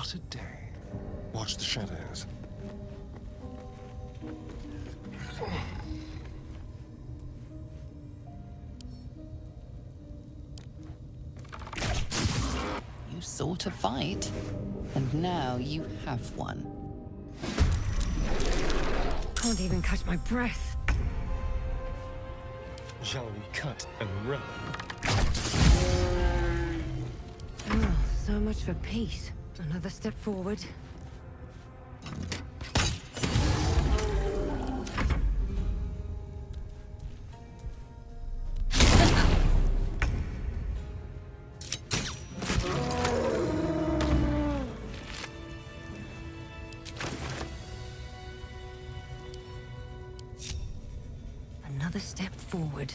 What a day. Watch the shadows. You sought a fight, and now you have one. Can't even catch my breath. Shall we cut and run? Oh, so much for peace. Another step forward. Another step forward.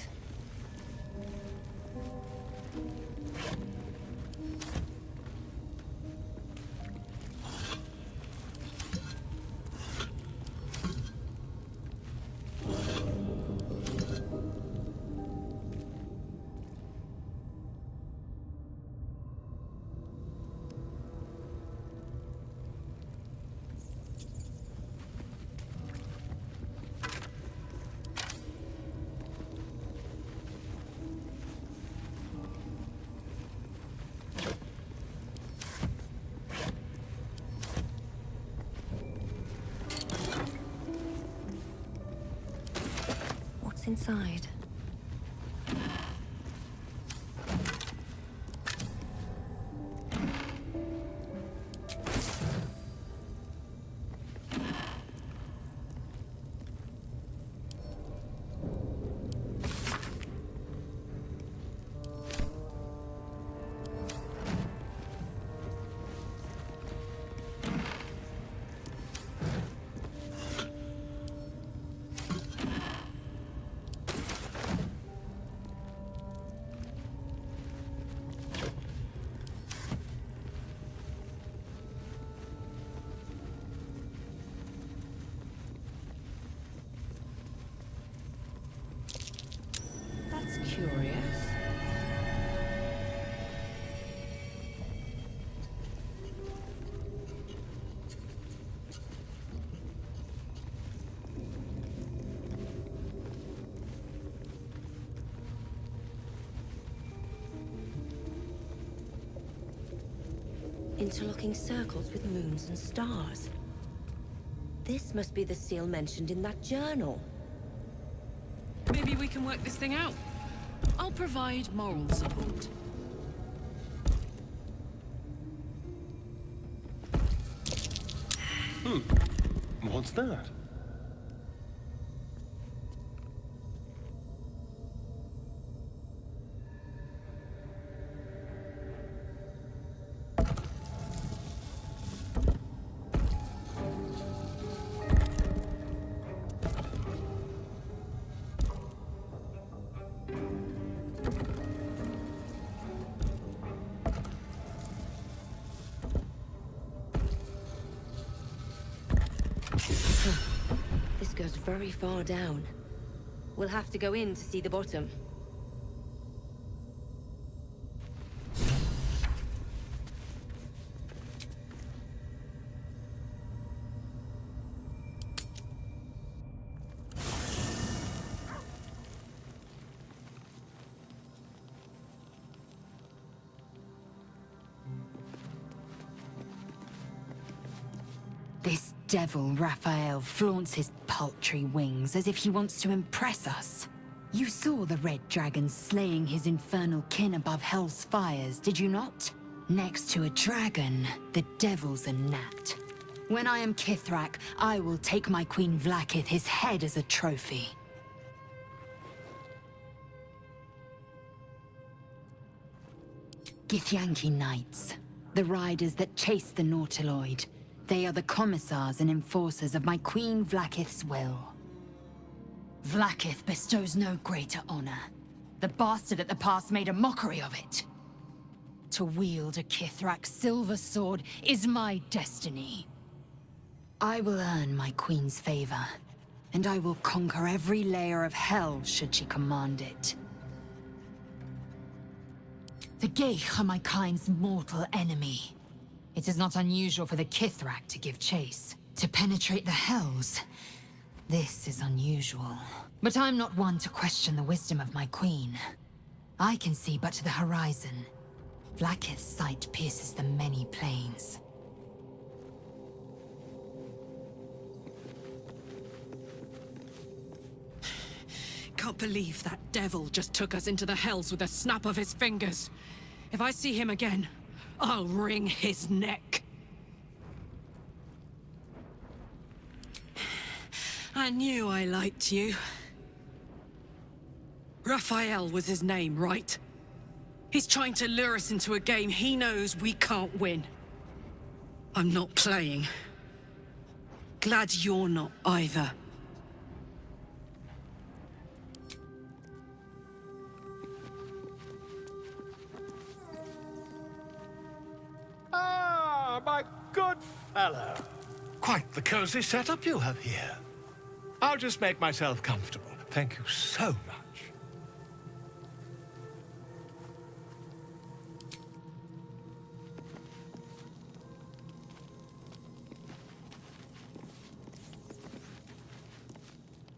What's inside? That's curious. Interlocking circles with moons and stars. This must be the seal mentioned in that journal. Maybe we can work this thing out. I'll provide moral support. What's that? This goes very far down. We'll have to go in to see the bottom. This devil, Raphael, flaunts his paltry wings as if he wants to impress us. You saw the Red Dragon slaying his infernal kin above Hell's fires, did you not? Next to a dragon, the devil's a gnat. When I am Kithrak, I will take my Queen Vlaakith his head as a trophy. Githyanki Knights, the riders that chase the Nautiloid. They are the commissars and enforcers of my Queen Vlaakith's will. Vlaakith bestows no greater honor. The bastard at the pass made a mockery of it. To wield a Kithrak silver sword is my destiny. I will earn my Queen's favor, and I will conquer every layer of hell should she command it. The Geich are my kind's mortal enemy. It is not unusual for the Kithrak to give chase. To penetrate the Hells, this is unusual. But I'm not one to question the wisdom of my queen. I can see but to the horizon. Vlaakith's sight pierces the many plains. Can't believe that devil just took us into the hells with a snap of his fingers. If I see him again, I'll wring his neck. I knew I liked you. Raphael was his name, right? He's trying to lure us into a game he knows we can't win. I'm not playing. Glad you're not either. Ah, my good fellow. Quite the cozy setup you have here. I'll just make myself comfortable. Thank you so much.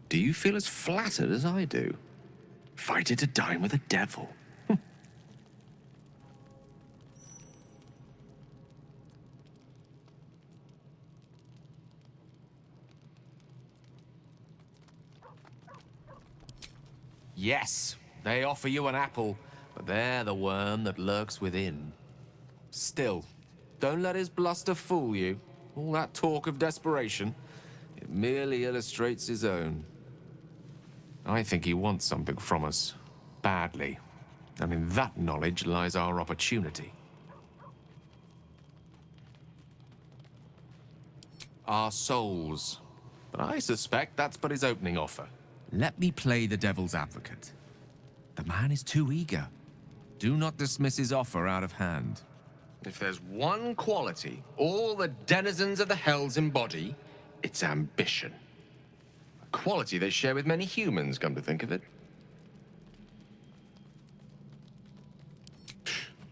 Do you feel as flattered as I do? Invited to dine with a devil. Yes, they offer you an apple, but they're the worm that lurks within. Still, don't let his bluster fool you. All that talk of desperation, it merely illustrates his own. I think he wants something from us, badly. And in that knowledge lies our opportunity. Our souls. But I suspect that's but his opening offer. Let me play the devil's advocate. The man is too eager. Do not dismiss his offer out of hand. If there's one quality all the denizens of the Hells embody, it's ambition. A quality they share with many humans, come to think of it.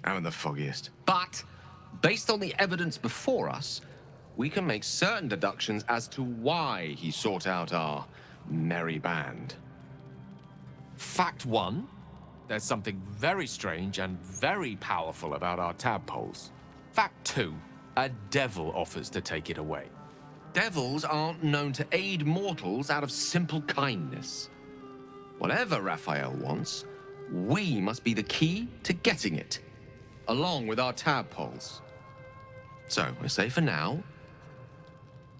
I'm the foggiest. But, based on the evidence before us, we can make certain deductions as to why he sought out our merry band. Fact one, there's something very strange and very powerful about our tadpoles. Fact two, a devil offers to take it away. Devils aren't known to aid mortals out of simple kindness. Whatever Raphael wants, we must be the key to getting it, along with our tadpoles. So, I say for now,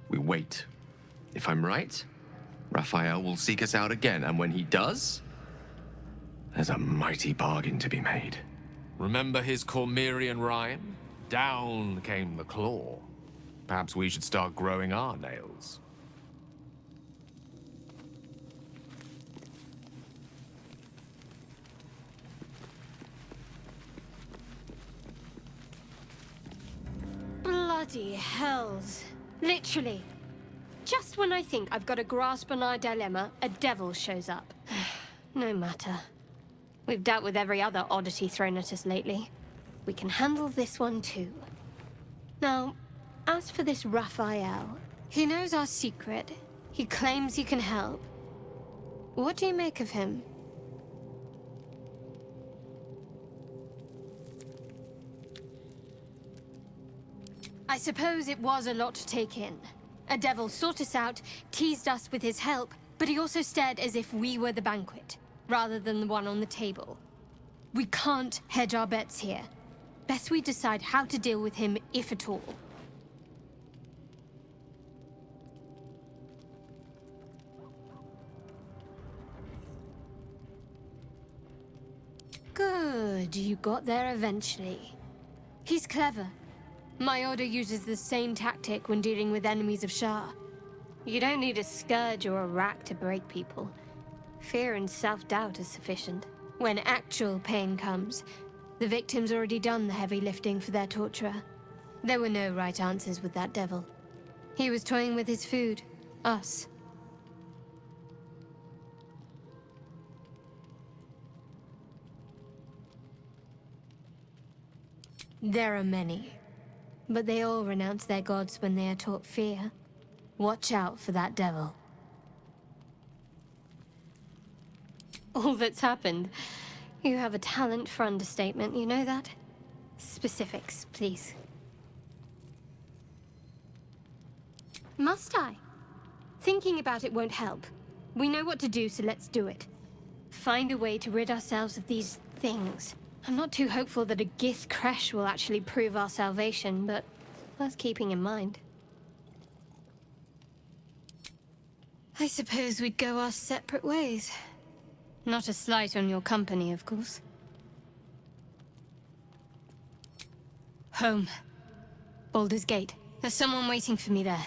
we wait. If I'm right, Raphael will seek us out again, and when he does, there's a mighty bargain to be made. Remember his Cormyrean rhyme? Down came the claw. Perhaps we should start growing our nails. Bloody hells. Literally. Just when I think I've got a grasp on our dilemma, a devil shows up. No matter. We've dealt with every other oddity thrown at us lately. We can handle this one too. Now, as for this Raphael, he knows our secret. He claims he can help. What do you make of him? I suppose it was a lot to take in. A devil sought us out, teased us with his help, but he also stared as if we were the banquet, rather than the one on the table. We can't hedge our bets here. Best we decide how to deal with him, if at all. Good, you got there eventually. He's clever. My order uses the same tactic when dealing with enemies of Shah. You don't need a scourge or a rack to break people. Fear and self-doubt is sufficient. When actual pain comes, the victim's already done the heavy lifting for their torturer. There were no right answers with that devil. He was toying with his food. Us. There are many. But they all renounce their gods when they are taught fear. Watch out for that devil. All that's happened. You have a talent for understatement, you know that? Specifics, please. Must I? Thinking about it won't help. We know what to do, so let's do it. Find a way to rid ourselves of these things. I'm not too hopeful that a Gith crash will actually prove our salvation, but worth keeping in mind. I suppose we'd go our separate ways. Not a slight on your company, of course. Home. Baldur's Gate. There's someone waiting for me there.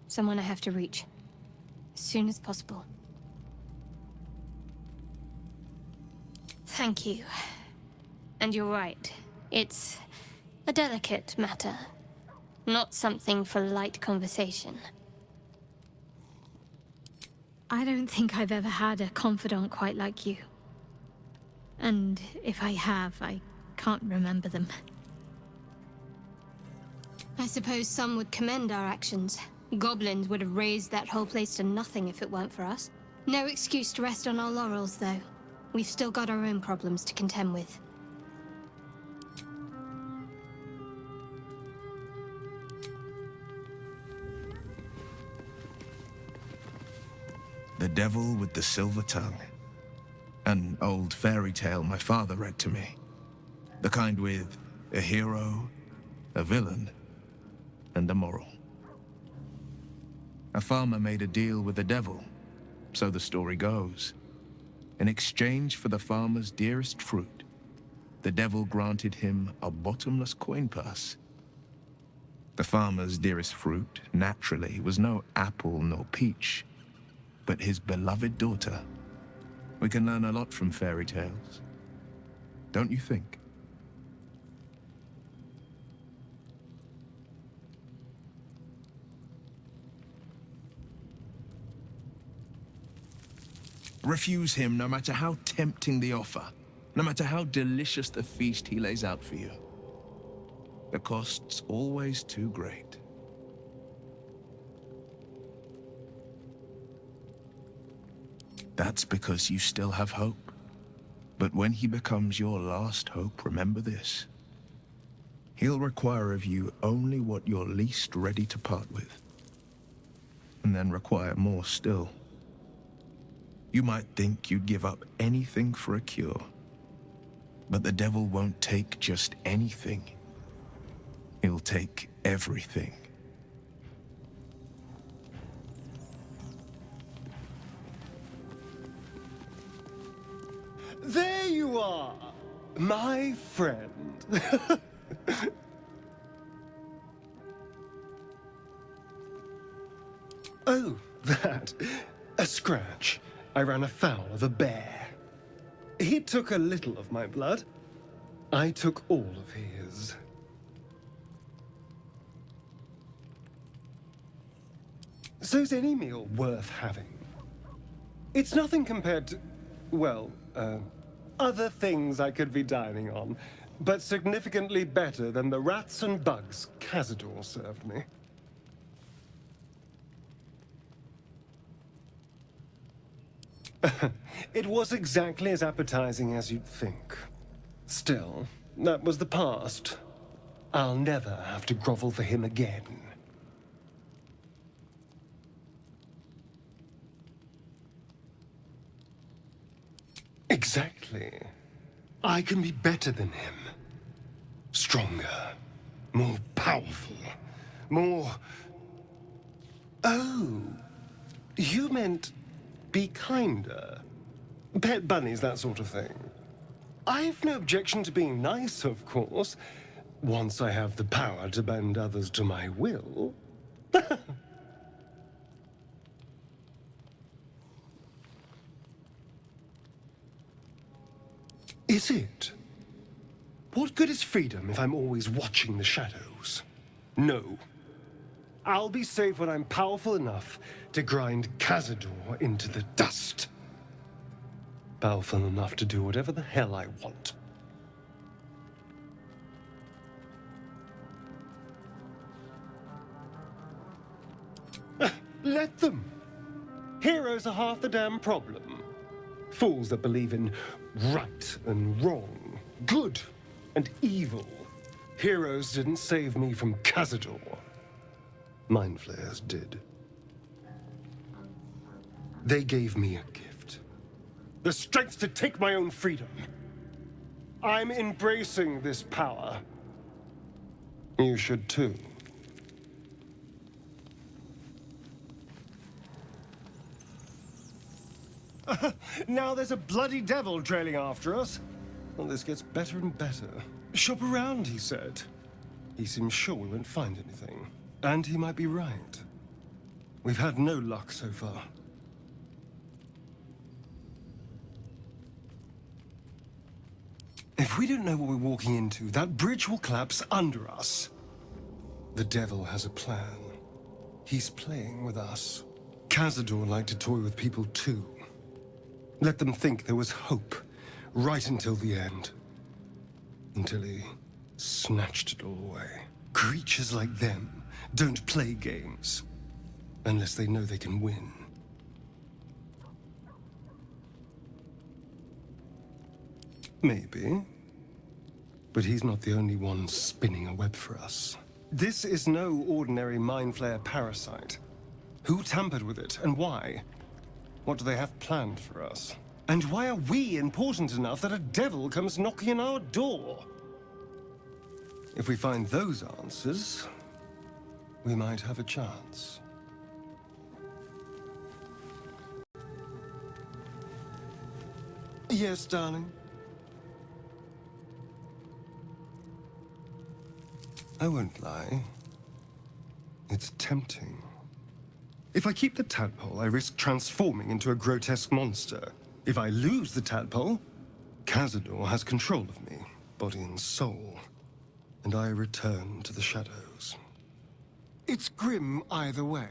Someone I have to reach. As soon as possible. Thank you. And you're right. It's a delicate matter. Not something for light conversation. I don't think I've ever had a confidant quite like you. And if I have, I can't remember them. I suppose some would commend our actions. Goblins would have razed that whole place to nothing if it weren't for us. No excuse to rest on our laurels, though. We've still got our own problems to contend with. The Devil with the Silver Tongue. An old fairy tale my father read to me. The kind with a hero, a villain, and a moral. A farmer made a deal with the devil, so the story goes. In exchange for the farmer's dearest fruit, the devil granted him a bottomless coin purse. The farmer's dearest fruit, naturally, was no apple nor peach, but his beloved daughter. We can learn a lot from fairy tales, don't you think? Refuse him no matter how tempting the offer, no matter how delicious the feast he lays out for you. The cost's always too great. That's because you still have hope. But when he becomes your last hope, remember this. He'll require of you only what you're least ready to part with. And then require more still. You might think you'd give up anything for a cure. But the devil won't take just anything. He'll take everything. There you are, my friend. Oh, that. A scratch. I ran afoul of a bear. He took a little of my blood. I took all of his. So's any meal worth having. It's nothing compared to, well, other things I could be dining on, but significantly better than the rats and bugs Cazador served me. It was exactly as appetizing as you'd think. Still, that was the past. I'll never have to grovel for him again. Exactly. I can be better than him. Stronger. More powerful. More... Oh. You meant... be kinder. Pet bunnies, that sort of thing. I've no objection to being nice, of course. Once I have the power to bend others to my will. Is it? What good is freedom if I'm always watching the shadows? No. I'll be safe when I'm powerful enough to grind Cazador into the dust. Powerful enough to do whatever the hell I want. Let them. Heroes are half the damn problem. Fools that believe in right and wrong, good and evil. Heroes didn't save me from Cazador. Mind flayers did. They gave me a gift. The strength to take my own freedom. I'm embracing this power. You should too. Now there's a bloody devil trailing after us. Well, this gets better and better. Shop around, he said. He seems sure we won't find anything. And he might be right. We've had no luck so far. If we don't know what we're walking into, that bridge will collapse under us. The devil has a plan. He's playing with us. Cazador liked to toy with people too. Let them think there was hope, right until the end. Until he snatched it all away. Creatures like them don't play games, unless they know they can win. Maybe. But he's not the only one spinning a web for us. This is no ordinary Mind Flayer parasite. Who tampered with it, and why? What do they have planned for us? And why are we important enough that a devil comes knocking on our door? If we find those answers, we might have a chance. Yes, darling? I won't lie. It's tempting. If I keep the tadpole, I risk transforming into a grotesque monster. If I lose the tadpole, Cazador has control of me, body and soul, and I return to the shadows. It's grim either way.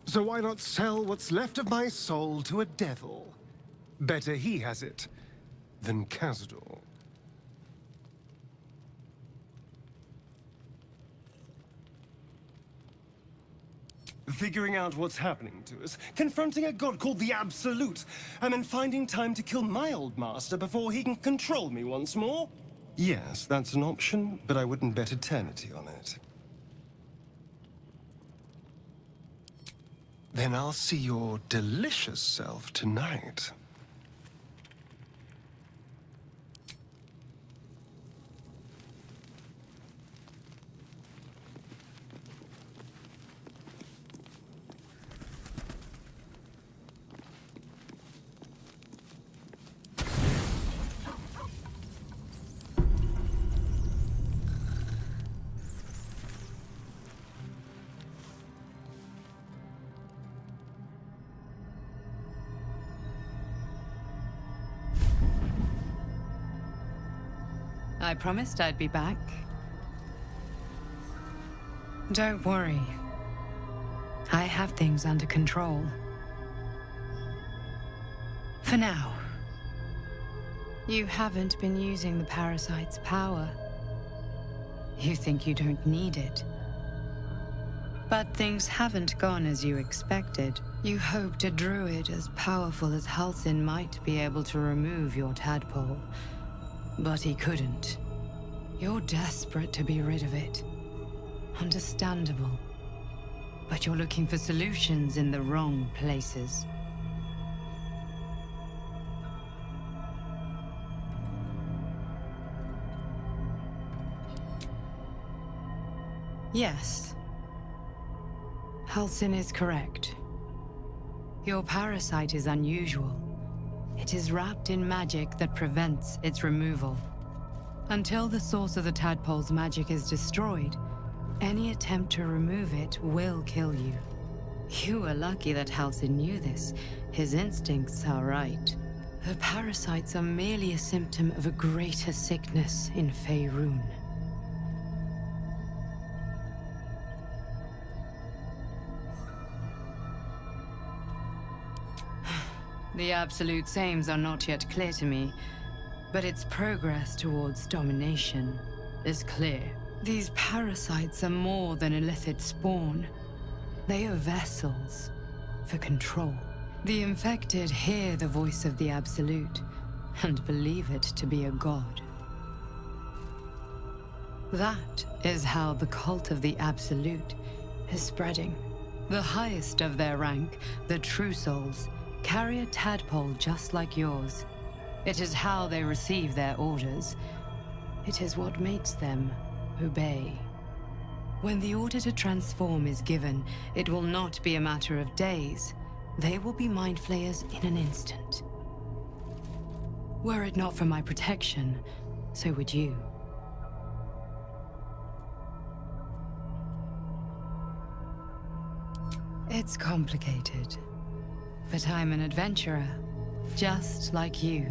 So why not sell what's left of my soul to a devil? Better he has it than Cazador. Figuring out what's happening to us, confronting a god called the Absolute, and then finding time to kill my old master before he can control me once more? Yes, that's an option, but I wouldn't bet eternity on it. Then I'll see your delicious self tonight. I promised I'd be back. Don't worry. I have things under control. For now. You haven't been using the parasite's power. You think you don't need it. But things haven't gone as you expected. You hoped a druid as powerful as Halsin might be able to remove your tadpole. But he couldn't. You're desperate to be rid of it. Understandable. But you're looking for solutions in the wrong places. Yes. Halsin is correct. Your parasite is unusual. It is wrapped in magic that prevents its removal. Until the source of the tadpole's magic is destroyed, any attempt to remove it will kill you. You were lucky that Halsin knew this. His instincts are right. The parasites are merely a symptom of a greater sickness in Faerun. The Absolute's aims are not yet clear to me, but its progress towards domination is clear. These parasites are more than illithid spawn. They are vessels for control. The infected hear the voice of the Absolute and believe it to be a god. That is how the cult of the Absolute is spreading. The highest of their rank, the True Souls, carry a tadpole just like yours. It is how they receive their orders. It is what makes them obey. When the order to transform is given, it will not be a matter of days. They will be mind flayers in an instant. Were it not for my protection, so would you. It's complicated, but I'm an adventurer, just like you.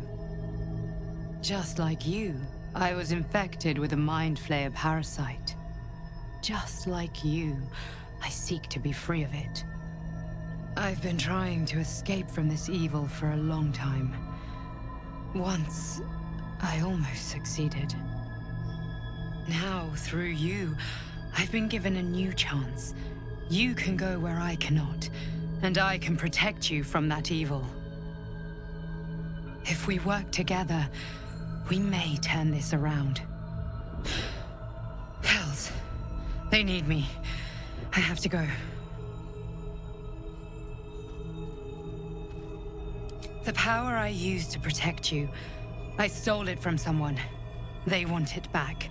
Just like you, I was infected with a mind flayer parasite. Just like you, I seek to be free of it. I've been trying to escape from this evil for a long time. Once, I almost succeeded. Now, through you, I've been given a new chance. You can go where I cannot, and I can protect you from that evil. If we work together, we may turn this around. Hells, they need me. I have to go. The power I used to protect you, I stole it from someone. They want it back.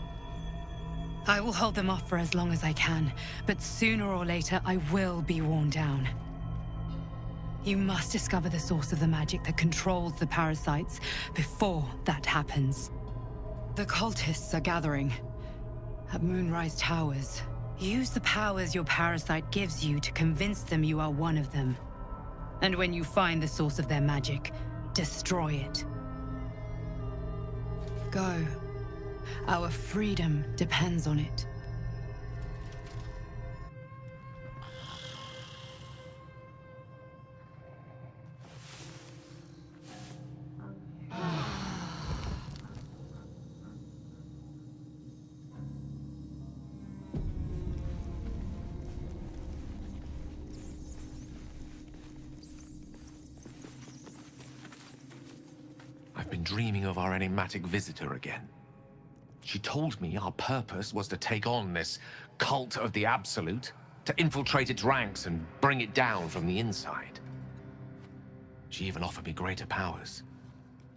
I will hold them off for as long as I can, but sooner or later I will be worn down. You must discover the source of the magic that controls the parasites before that happens. The cultists are gathering at Moonrise Towers. Use the powers your parasite gives you to convince them you are one of them. And when you find the source of their magic, destroy it. Go. Our freedom depends on it. I've been dreaming of our enigmatic visitor again. She told me our purpose was to take on this cult of the Absolute, to infiltrate its ranks and bring it down from the inside. She even offered me greater powers,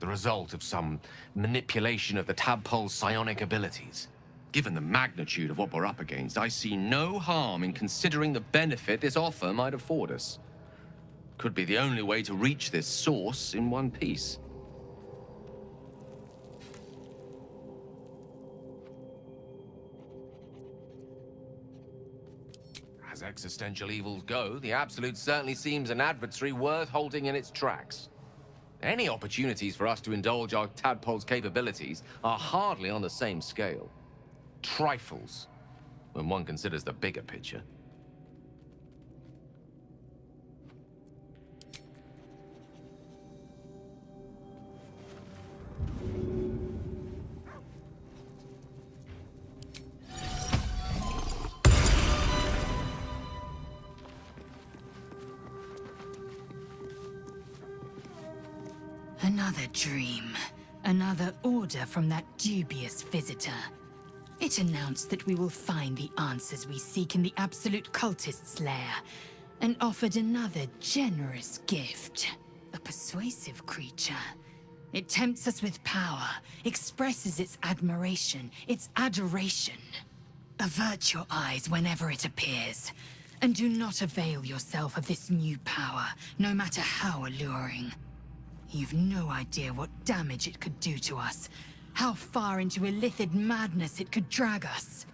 the result of some manipulation of the tadpole's psionic abilities. Given the magnitude of what we're up against, I see no harm in considering the benefit this offer might afford us. Could be the only way to reach this source in one piece. As existential evils go, the Absolute certainly seems an adversary worth halting in its tracks. Any opportunities for us to indulge our tadpole's capabilities are hardly on the same scale. Trifles, when one considers the bigger picture. Another dream. Another order from that dubious visitor. It announced that we will find the answers we seek in the Absolute Cultist's lair, and offered another generous gift. A persuasive creature. It tempts us with power, expresses its admiration, its adoration. Avert your eyes whenever it appears, and do not avail yourself of this new power, no matter how alluring. You've no idea what damage it could do to us, how far into illithid madness it could drag us.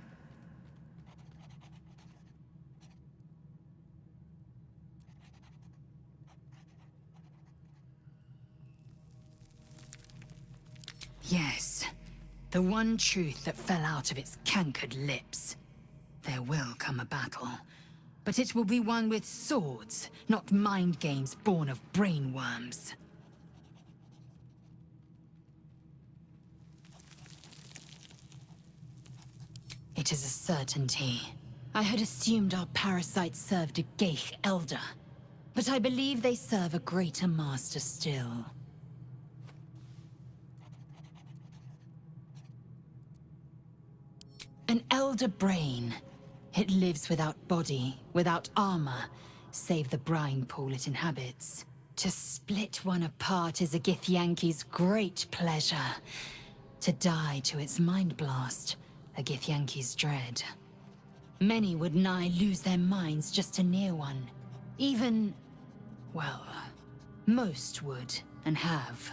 Yes, the one truth that fell out of its cankered lips. There will come a battle, but it will be one with swords, not mind games born of brainworms. It is a certainty. I had assumed our parasites served a Geich elder, but I believe they serve a greater master still. An elder brain. It lives without body, without armor, save the brine pool it inhabits. To split one apart is a Githyanki's great pleasure. To die to its mind blast, a Githyanki's dread. Many would nigh lose their minds just to near one. Even, well, most would, and have.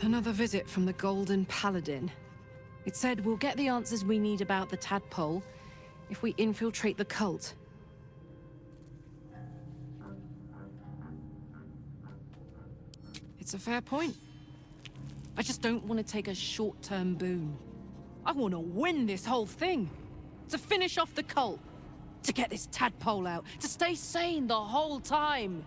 Another visit from the Golden Paladin. It said we'll get the answers we need about the tadpole if we infiltrate the cult. It's a fair point. I just don't want to take a short-term boon. I want to win this whole thing. To finish off the cult. To get this tadpole out. To stay sane the whole time.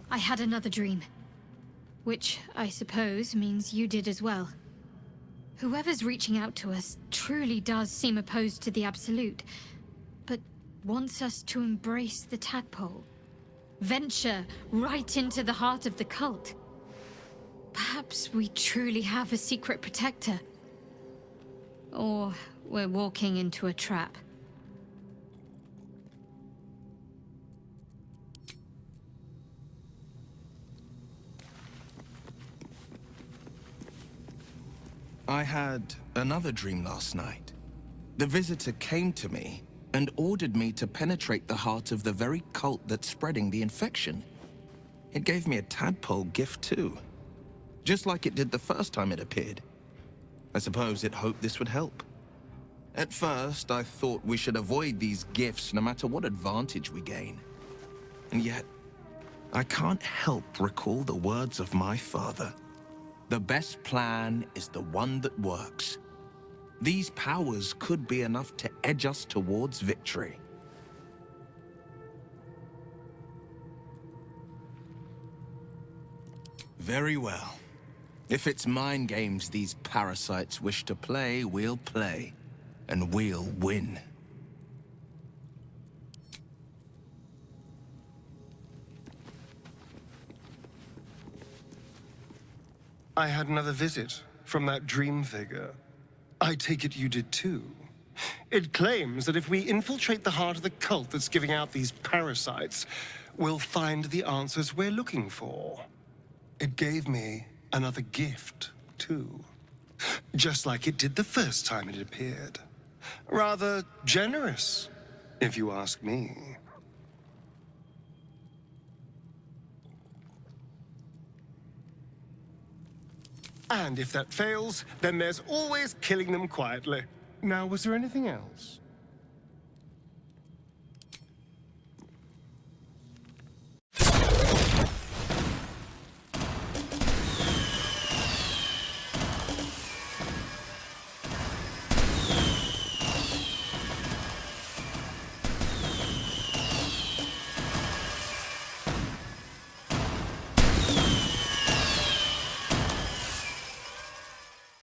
I had another dream. Which, I suppose, means you did as well. Whoever's reaching out to us truly does seem opposed to the Absolute, but wants us to embrace the tadpole. Venture right into the heart of the cult. Perhaps we truly have a secret protector. Or we're walking into a trap. I had another dream last night. The visitor came to me and ordered me to penetrate the heart of the very cult that's spreading the infection. It gave me a tadpole gift too, just like it did the first time it appeared. I suppose it hoped this would help. At first, I thought we should avoid these gifts no matter what advantage we gain. And yet, I can't help recall the words of my father. The best plan is the one that works. These powers could be enough to edge us towards victory. Very well. If it's mind games these parasites wish to play, we'll play. And we'll win. I had another visit from that dream figure. I take it you did too. It claims that if we infiltrate the heart of the cult that's giving out these parasites, we'll find the answers we're looking for. It gave me another gift, too. Just like it did the first time it appeared. Rather generous, if you ask me. And if that fails, then there's always killing them quietly. Now, was there anything else?